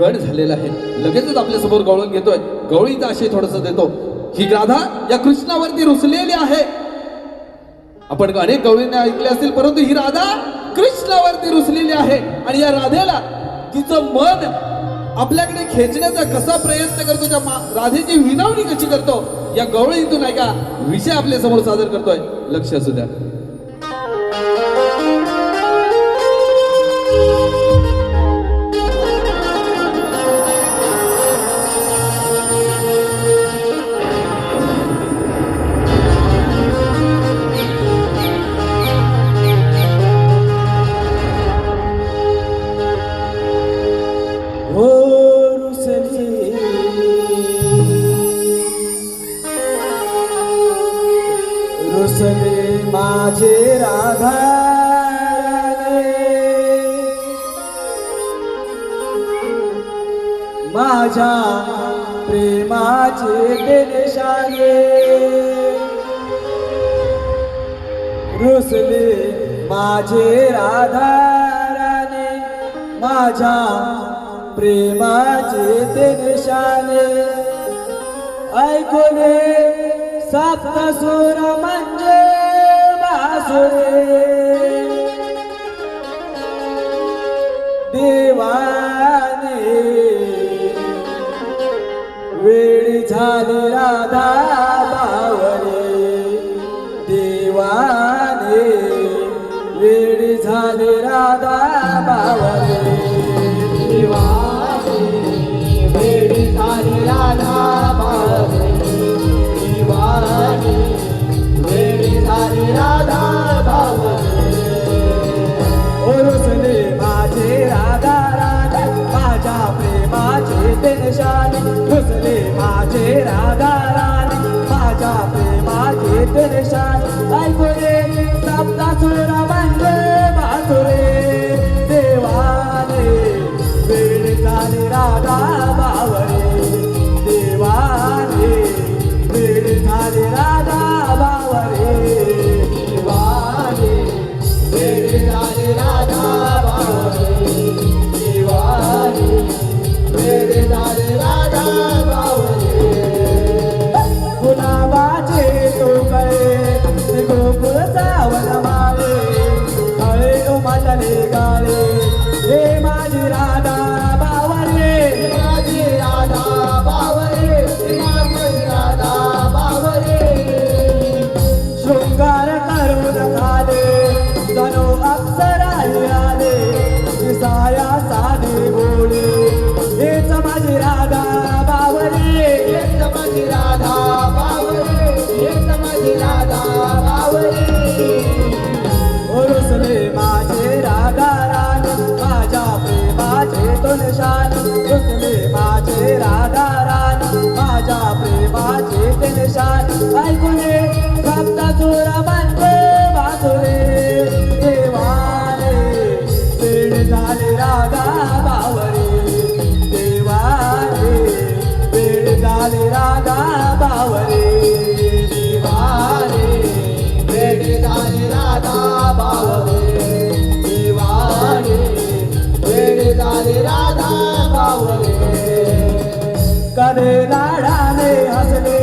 गड झालेला आहे. लगेचच आपल्या समोर गवळण घेतोय. गवळीचा आशय थोडस देतो. ही गाधा या कृष्णावरती रुसलेली आहे. आपण अनेक गवळींनी ऐकले असतील, परंतु ही राधा कृष्णावरती रुसलेली आहे आणि या राधेला तिचं मन आपल्याकडे खेचण्याचा कसा प्रयत्न करतो, त्या राधेची विनवणी कशी करतो, या गवळीतून आहे का विषय आपल्या समोर सादर करतोय. लक्ष असू द्या. हो रुसली रुसले माझे राधा माझ्या प्रेमाचे ते निशाणे रुसले माझे राधा माझ्या प्रेमाचे ते निशाणे ऐकले सप्तसूर म्हणजे बासुरे देवाने वेळ झाली राधा बावरे देवाने वेळ झाली राधा बावरे दिवाने वेळ झाली राधा बावरे दिवाने वेळ झाली राधा बावरे रुसले माझे राधा राणी माझ्या प्रेमाचे ते निशाणे रुसले माझे राधा राणी माझ्या प्रेमाचे ते निशाणे ऐकले सप्तसूर म्हणजे बासुरे देवाने वेळ झाली राधा बावरे देवाने वेळ झाली राधा बावरे देवाने वेळ झाली राधा बावरे देवाने वेळ झाली राधा बावरे गुलाबाचे तोकळे गोकुळचा वनमाळे हळे उमटले गाळे हे माझी राधा बावरे माझी राधा बावरे माझी राधा बावरे शृंगार करून खाले जणू अप्सराही आले विसाया साधी बोले हेच माझी राधा बावरे हेच माझी राधा बावरे हेच माझी राधा बावरे रुसले माझे राधा राणी माझ्या प्रेमाचे तो निशाण रुसले माझे राधा राणी माझ्या प्रेमाचे ते निशाण ऐकूने सप्तसूर म्हणजे बासुरे देवाने वेळ झाली राधा बावरे देवाने वेळ झाली राधा बावरे देवाने वेळ झाली राधा बावरे देवाने वेळ झाली राधा बावरे कधे लाडाने हसले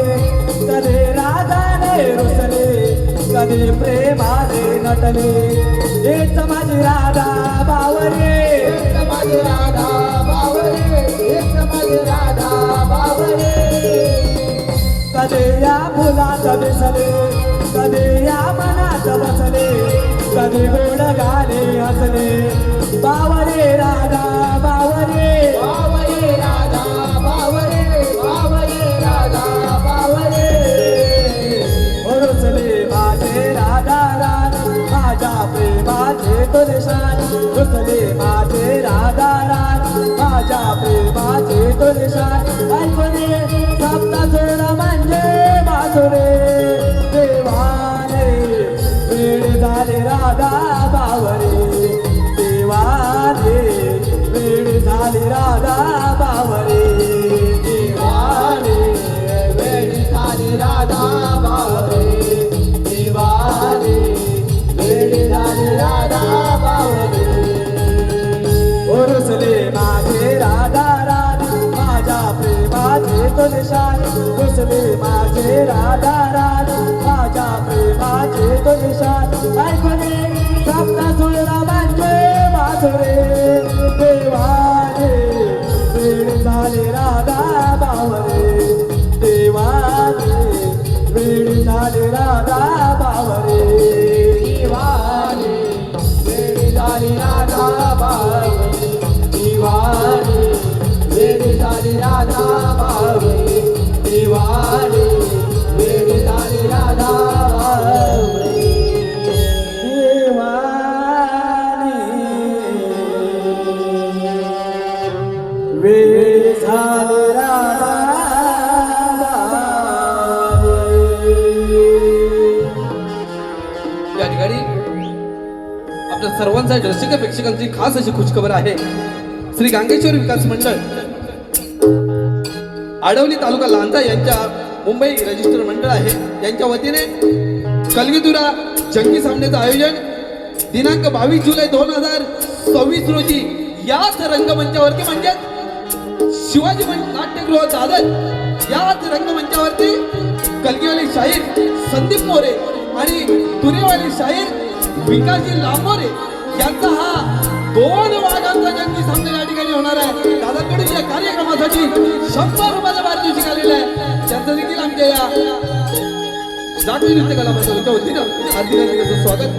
कधे रागाने रुसले कधी प्रेमाने नटले हेच माझी राधा बावरे हेच माझी राधा बावरे हेच माझी राधा बावरे कधी या फुलात दिसले कधी या मनात बसले कधी गोड गाणे हसले बावरे राधा बावरे बावरे राधा बावरे बावरे राधा बावरे रुसले माझे राधा राणी माझ्या प्रेमाचे तो निशाण रुसले माझे राधा राणी माझ्या प्रेमाचे तो निशाण ऐकले सप्तसूर म्हणजे बासुरे देवाने वेळ झाली राधा बावरे देवाने वेळ झाली राधा बावरे देवाने वेळ झाली राधा बावरे देवाने वेळ झाली राधा बावरे रुसले माझे राधा राणी माझ्या प्रेमाचे तो निशाण रुसले माझे राधा राणी माझ्या प्रेमाचे तो निशाण ऐकणे सप्तासूर रामांचे माधुरे देवाने वेळ झाले राधा बावरे देवाने वेळ झाले राधा बावरे देवाने वेळ झाली राधा बावरे देवाने वेळ झाली राधा बावरे देवाने वेळ झाली राधा बावरे देवाने वेळ झाली राधा या ठिकाणी आपल्या सर्वांसाठी रसिक प्रेक्षकांची खास अशी खुशखबर आहे. श्री गांगेश्वर विकास मंडळ आडवली तालुका लांजा यांच्या मुंबई रजिस्टर मंडळ आहे यांच्या वतीने कलगीतुरा जंगी सामन्याचं आयोजन दिनांक 22 जुलै 2026 रोजी याच रंगमंचावरती म्हणजे शिवाजी नाट्यगृह दादर याच रंगमंचावरती कलगीवाली शाहीर संदीप मोरे आणि तुरेवाली शाहीर विकासजी लांबोरे यांचा हा 2 वाघांचा जंगी सामना या ठिकाणी होणार आहे. दादाकडून या कार्यक्रमासाठी 100 रुपयाचा पारितोषिक आलेलं आहे. त्यांचं देखील आमच्या या जागतिक नृत्य कला मंडळाच्या वतीनं हार्दिक स्वागत.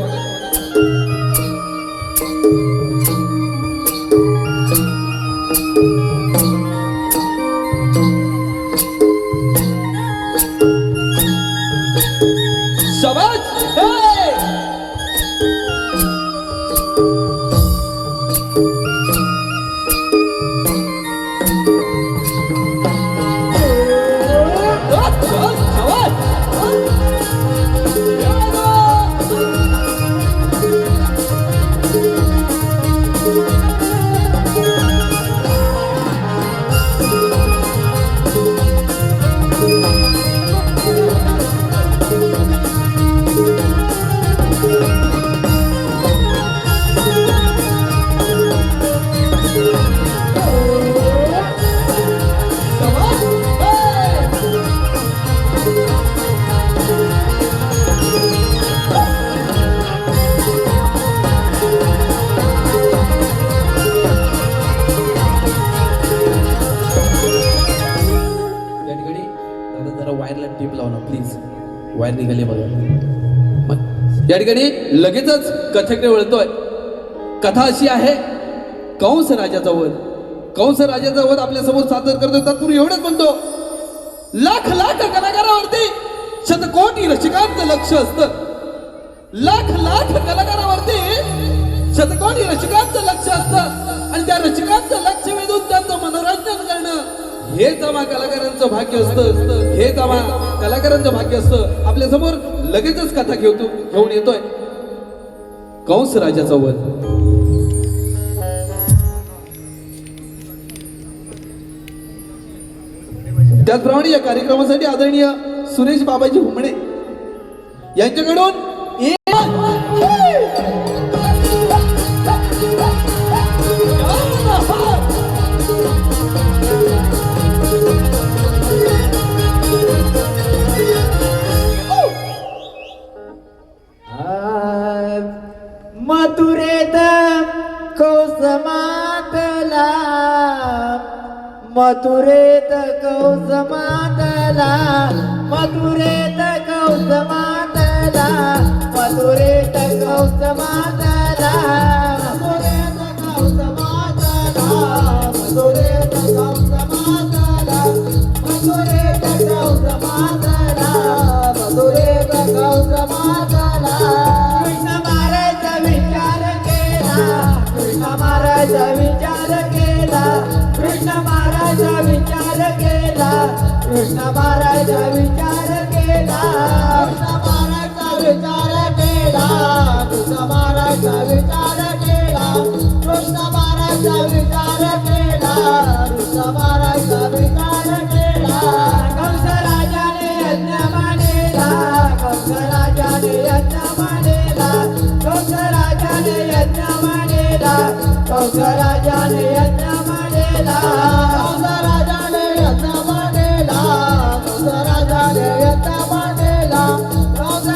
शाबाश वायर निघाली बघा. या ठिकाणी लगेचच कथेकडे वळतोय. कथा अशी आहे कंस राजाचा वध. कंस राजाचा वध आपल्या समोर सादर करतोय. तत्पूर्वी एवढंच म्हणतो लाख लाख कलाकारावरती शतकोटी रसिकांचं लक्ष असतं. लाख लाख कलाकारावरती शतकोटी रसिकांचं लक्ष असतं आणि त्या रसिकांचं लक्ष वेधून त्यांचं मनोरंजन करणं हेच आम्हा कलाकारांचं भाग्य असतं. हेच आम्हा कलाकारांचं भाग्य असतं. आपल्या समोर लगेचच कथा घेऊन येतोय कंस राजाचा वध. त्याचप्रमाणे या कार्यक्रमासाठी आदरणीय सुरेश बाबाजी हुमणे यांच्याकडून मथुरेत कौस मातला मथुरेत कौस मातला मथुरेत कौस मातला मथुरेत कौस मातला मथुरेत कौस मातला मथुरेत कौस मातला मथुरेत कौस मातला मथुरेत कौस मातला कृष्ण महाराज विचार केला कृष्ण महाराज विचार केला कृष्ण महाराज विचार केला कृष्ण महाराज विचार केला कृष्ण महाराज विचार केला कृष्ण महाराज विचार केला कृष्ण महाराज विचार केला कृष्ण महाराज विचार केला कंस राजाने यज्ञ मांडला कंस राजाने यज्ञ मांडला कंस राजाने यज्ञ मांडला कंस राजाने यज्ञ मांडला कंस राजाने यज्ञ मांडला कंस राजाने यज्ञ मांडला कंस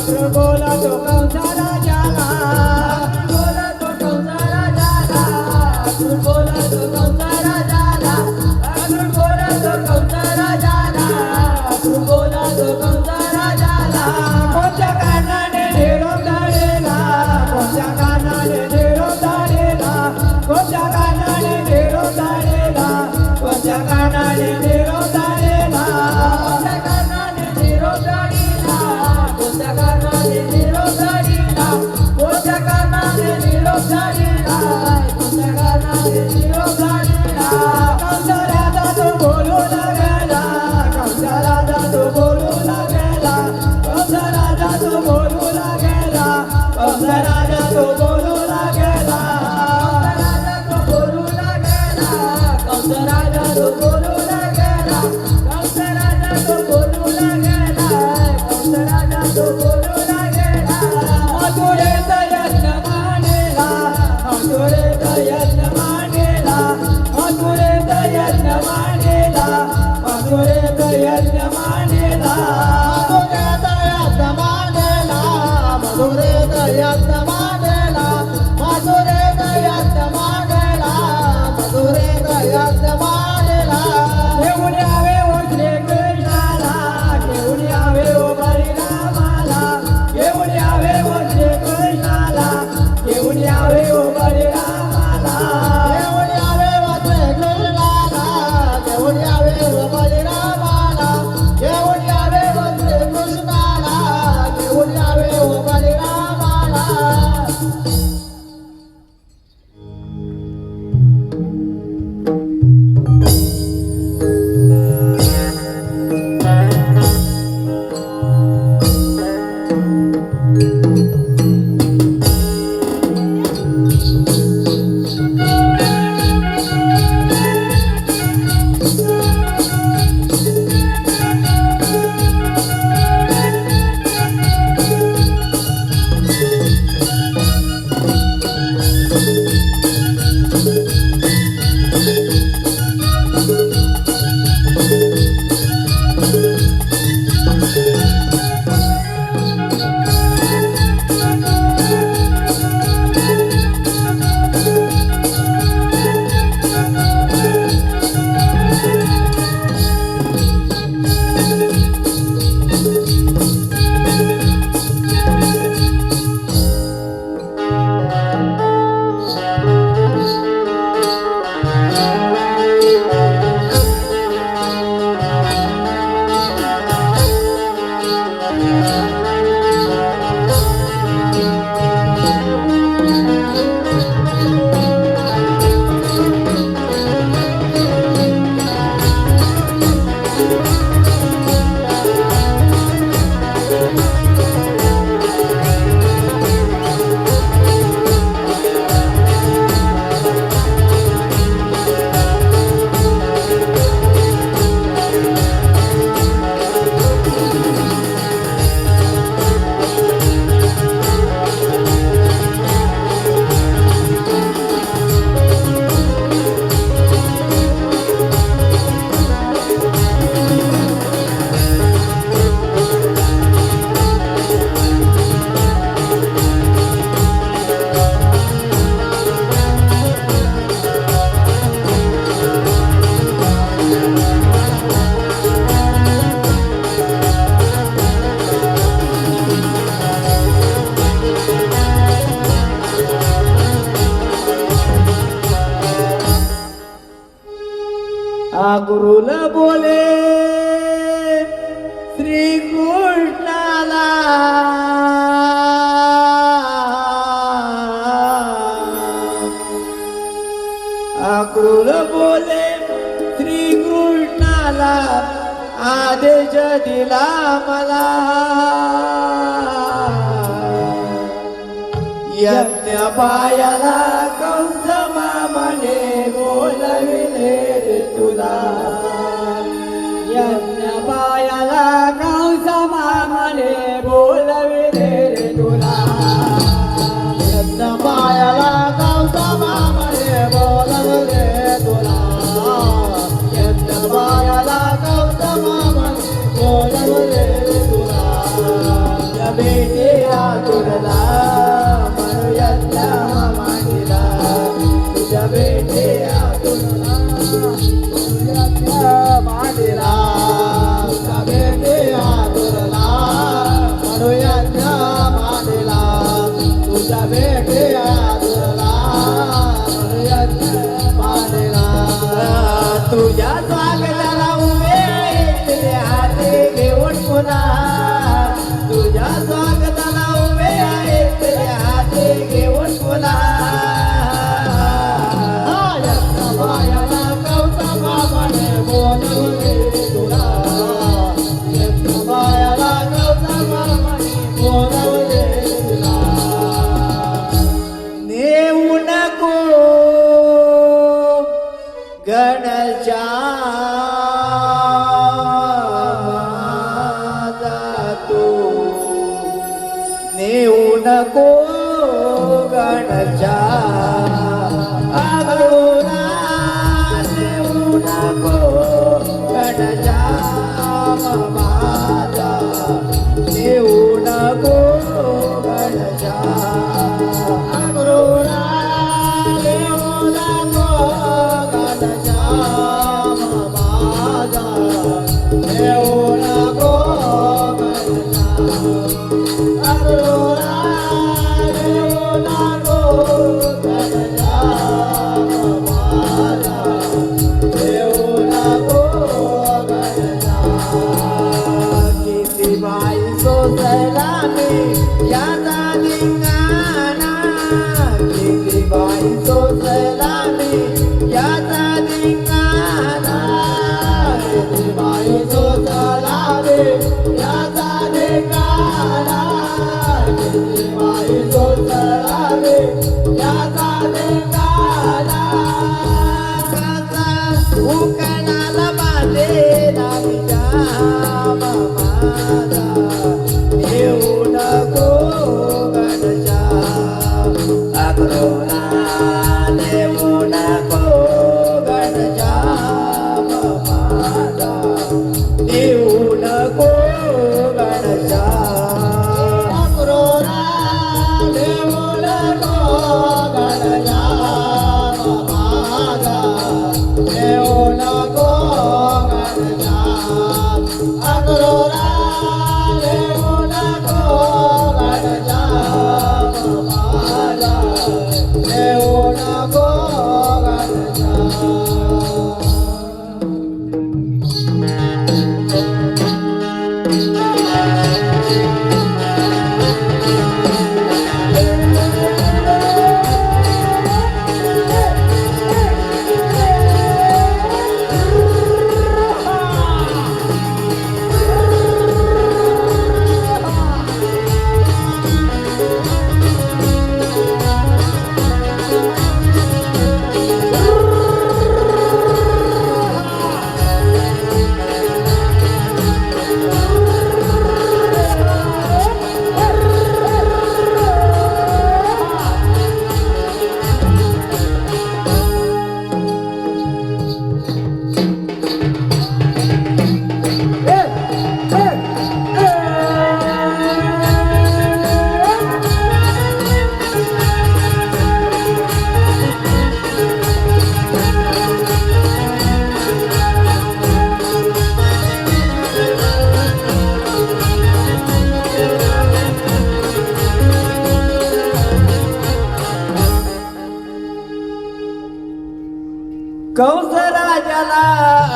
अक्रूर बोला तो कंसा राजाला बोला तो कंसा राजाला अक्रूर बोला तो कंसा राजाला अक्रूर बोला तो कंसा राजाला अक्रूर बोला तो कंसा राजाला कोणत्या कारणाने निरोप धाडलेला कोणत्या कारणाने निरोप धाडलेला कोणत्या कारणाने निरोप धाडलेला कोणत्या कारणाने निरोप धाडलेला कोणत्या कारणाने निरोप धाडलेला कोणत्या कारणाने निरोप धाडलेला कोणत्या कारणाने निरोप धाडलेला कोणत्या कारणाने निरोप धाडलेला कंसा राजा तो बोलू लागला कंसा राजा तो बोलू लागला कंसा राजा तो बोलू लागला कंसा राजा तो बोलू लागला कंसा राजा तो बोलू लागला कंसा राजा तो बोलू लागला कंसा राजा तो बोलू लागला मथुरे यज्ञ मांडला मथुरे यज्ञ मांडला मथुरे यज्ञ मांडला मथुरे यज्ञ मांडला मथुरे यज्ञ मांडला मथुरे यज्ञ मांडला मथुरे यज्ञ मांडला घेऊन यावे ओ श्री कृष्णाला घेऊन यावे ओ बळीरामाला घेऊन यावे ओ श्री कृष्णाला घेऊन यावे ओ बळीरामाला घेऊन यावे ओ श्री कृष्णाला घेऊन यावे ओ बळीरामाला घेऊन यावे ओ श्री कृष्णाला घेऊन यावे ओ बळीरामाला गुरुल बोले श्री कृष्णाला अक्रूर बोले श्री कृष्णाला आदेश दिला मला यज्ञ पायाला कंस मामाने बोलविले रे तुला यज्ञ पायाला कंस मामाने बोलविले रे तुला यज्ञ पायाला कंस मामाने बोलविले तुला यज्ञ पायाला कंस मामाने बोलविले तुला आतुरला म्हणूयातल्या मांडीला तुझ्या भेटे आतुरला म्हणूयातल्या मांडीला तुझ्या भेटे आतुरला म्हणूयातल्या मांडीला तुझ्या भेटे आतुरला म्हणूयातल्या मांडीला तुझ्या स्वागताला उभे येते हाते घेऊन पुन्हा तुझ्या स्वागताला उभे आहेत हाते घेऊन पुन्हा बायाला कौता बाबाने बोलवले तुला बायाला कौता बाबाने बोलवले तुला नेऊ नको गणच्या नेऊ नको गणच्या आगोरा नेऊ नको गणच्या माझा नेऊ नको गणच्या आगोरा नेऊ नको गणच्या माझा नेऊ नको गणच्या उकळाला बांधे नाविजा मामादा येऊ नको गणच्या अग्रोला येऊ नको गणच्या मामादा येऊ नको गणच्या अग्रोला येऊ नको गणच्या मामादा येऊ नको गणच्या अग्रोला येऊ नको गणच्या मामादा येऊ नको गणच्या कंसराजाला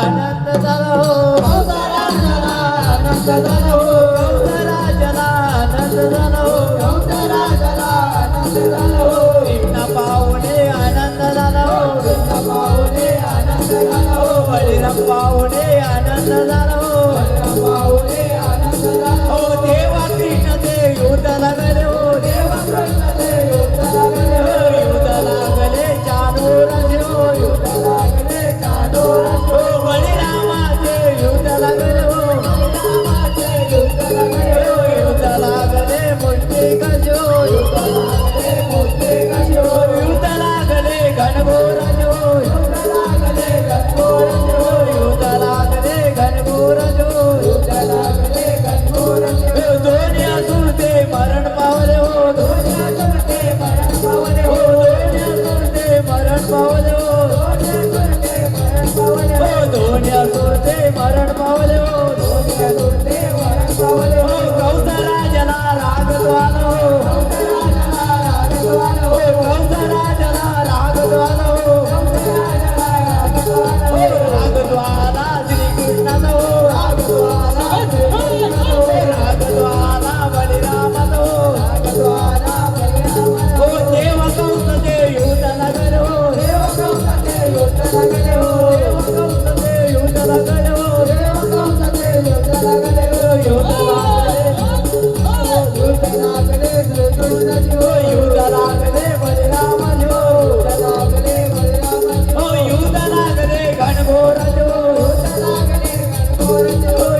आनंद झाला हो कंसराजाला आनंद झाला हो कंसराजाला आनंद झाला हो कंसराजाला आनंद झाला हो कृष्ण पाहुणे आनंद झाला हो कृष्ण पाहुणे आनंद झाला हो बळीराम पाहुणे आनंद झाला हो बळीराम पाहुणे आनंद झाला हो देवा कृष्ण ते युद्ध लागले हो देवा कृष्ण ते युद्ध लागले हो युद्ध लागले चानोराजे हो युद्ध लागले चानोराजे हो बळीरामाचे युद्ध लागले हो बळीरामाचे युद्ध लागले हो युद्ध लागले मुष्टी कशो युद्ध लागले मुष्टी कशो युद्ध लागले घनघोराजे हो युद्ध लागले घनघोराजे हो युद्ध लागले घनघोर लागले दुर्योधनाजो युद्ध लागले बलरामाजो युद्ध लागले घनघोराजो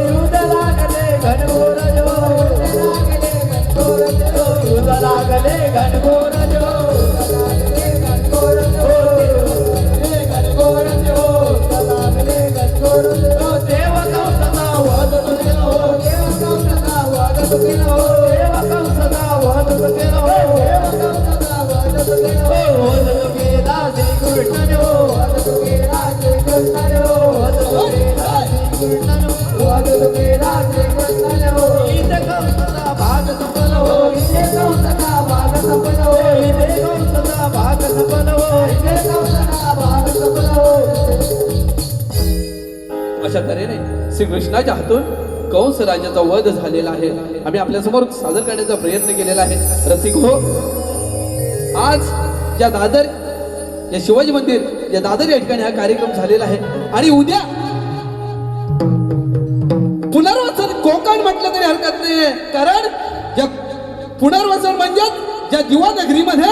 युद्ध लागले घनघोराजो युद्ध लागले घनघोराजो देव कंसदा वध केलो देव कंसदा वध केलो देव कंसदा वध केलो देव कंसदा वध केलो वध केला श्री कृष्णनो वध केला श्री कृष्णनो वध केला श्री कृष्णनो वध केला श्री कृष्णनो इथे कंसदा भाग संपलो इथे कंसदा भाग संपलो इथे कंसदा भाग संपलो इथे कंसदा भाग संपलो अशा तऱ्हेने श्रीकृष्णाच्या हातून कंस राजाचा वध झालेला आहे. आम्ही आपल्या समोर सादर करण्याचा प्रयत्न केलेला आहे. रसिक हो, आज या दादर या शिवाजी मंदिर या दादर या ठिकाणी हा कार्यक्रम झालेला आहे आणि उद्या पुनर्वसन कोकण म्हटलं तरी हरकत नाहीये, कारण या पुनर्वसन म्हणजे या दिवा नगरीमध्ये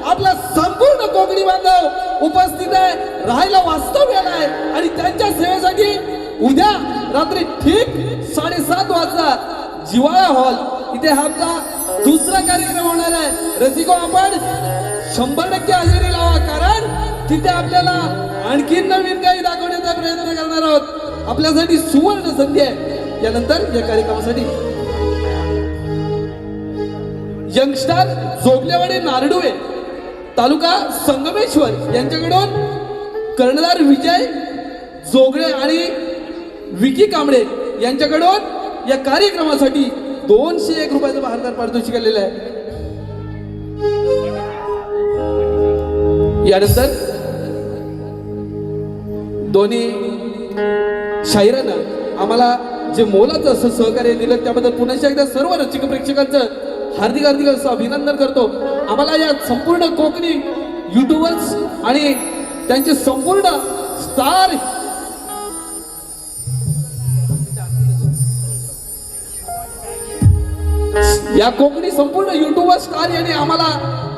आपला संपूर्ण कोकणी बांधव उपस्थित आहे, राहायला वास्तव्याला आहे आणि त्यांच्या सेवेसाठी उद्या रात्री ठीक 7:30 वाजता जिवाळा हॉल इथे हा आमचा दुसरा कार्यक्रम होणार आहे. रसिको, आपण 100% हजेरी लावा, कारण तिथे आपल्याला आणखीन नवीन काही दाखवण्याचा प्रयत्न करणार आहोत. आपल्यासाठी सुवर्ण संधी आहे. यानंतर या कार्यक्रमासाठी यंगस्टर जोगलेवाडी नारडुवे तालुका संगमेश्वर यांच्याकडून कर्णधार विजय जोगळे आणि विकी कांबळे यांच्याकडून या कार्यक्रमासाठी 201 रुपयाचं भारतात पारितोषिक आलेलं आहे. यानंतर दोन्ही शाहिरांना आम्हाला जे मोलाचं असं सहकार्य दिलं त्याबद्दल पुन्हा एकदा सर्व रसिक प्रेक्षकांचं हार्दिक हार्दिक असं अभिनंदन करतो. आम्हाला या संपूर्ण कोकणी युट्यूबर्स आणि त्यांचे संपूर्ण स्टार या कोकणी संपूर्ण युट्यूबर स्टार यांनी आम्हाला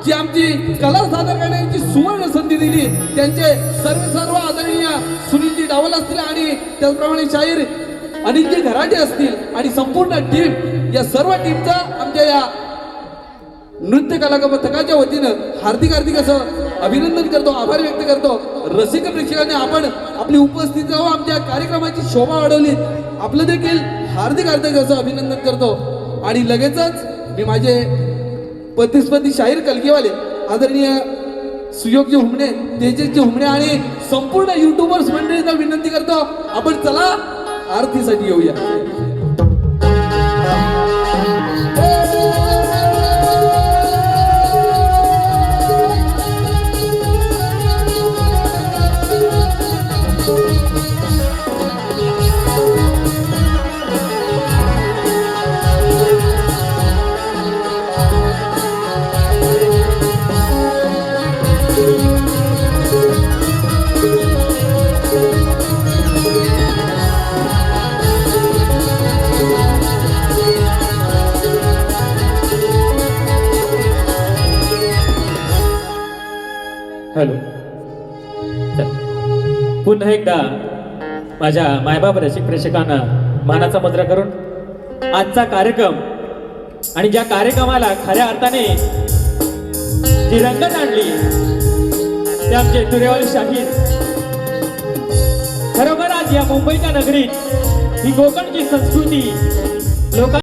जी आमची कला सादर करण्याची सुवर्ण संधी दिली, त्यांचे सर्व आदरणीय सुनीलजी डावल असतील आणि त्याचप्रमाणे शाहीर अनिलजी घराटे असतील आणि संपूर्ण टीम, या सर्व टीमचा आमच्या या नृत्य कला पथकाच्या वतीनं हार्दिक हार्दिक असं अभिनंदन करतो, आभार व्यक्त करतो. रसिक प्रेक्षकांनी आपण आपली उपस्थिती व आमच्या कार्यक्रमाची शोभा वाढवली, आपलं देखील हार्दिक हार्दिक असं अभिनंदन करतो. आणि लगेचच मी माझे प्रतिस्पर्धी शाहीर कलगीवाले आदरणीय सुयोगजी हुमणे, तेजसजी हुमणे आणि संपूर्ण युट्यूबर्स मंडळींना विनंती करतो, आपण चला आरतीसाठी येऊया. हॅलो, पुन्हा एकदा माझ्या मायबाप रसिक प्रेक्षकांना मानाचा मुद्रा करून आजचा कार्यक्रम आणि ज्या कार्यक्रमाला खऱ्या अर्थाने जी रंगत आणली ते आमचे तुरेवाले शाहीर. खरोखर आज या मुंबईच्या नगरीत ही कोकणची संस्कृती लोकांना